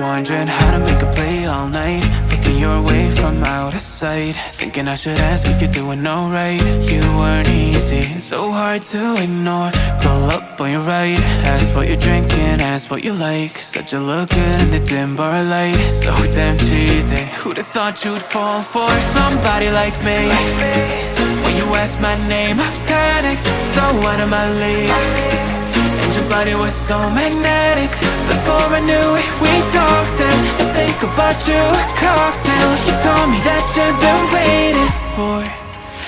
Wondering how to make a play all night, looking your way from out of sight, thinking I should ask if you're doing alright. You weren't easy, so hard to ignore. Pull up on your right, ask what you're drinking, ask what you like. Said you look good in the dim bar light, so damn cheesy. Who'd have thought you'd fall for somebody like me? When you asked my name, I panicked, so out of my league. And your body was so magnetic. Before I knew it, we talked, and I think about you, a cocktail. You told me that you've been waiting for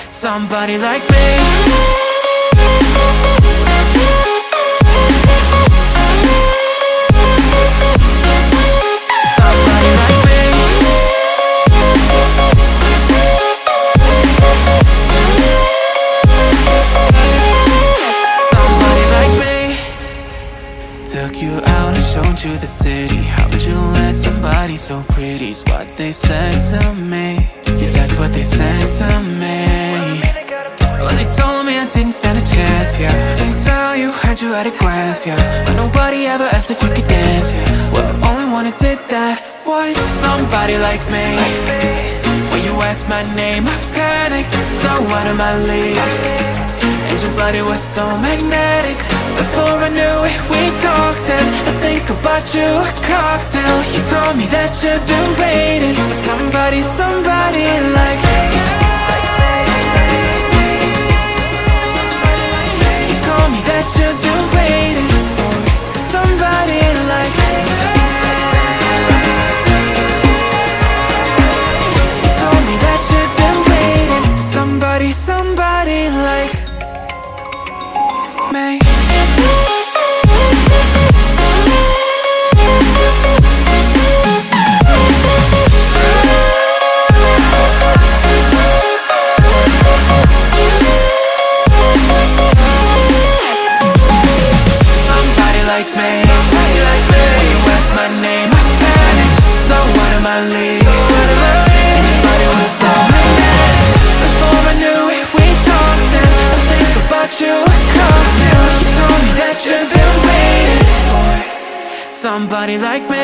somebody like me. Somebody like me. Somebody like me. Took you out and showed you the city. How'd you let somebody so pretty's what they said to me? Yeah, that's what they said to me. Well, they told me I didn't stand a chance, yeah. Face value, had you at a glance, yeah. But nobody ever asked if you could dance, yeah. Well, the only one who did that was somebody like me. When you asked my name, I panicked, so out of my league. And your body was so magnetic. Before I knew it, we talked, and I think about you, a cocktail. You told me that you've been waiting for somebody like me. You told me that you've been waiting for somebody like me. You told me that you've been waiting for somebody like me. Somebody like me.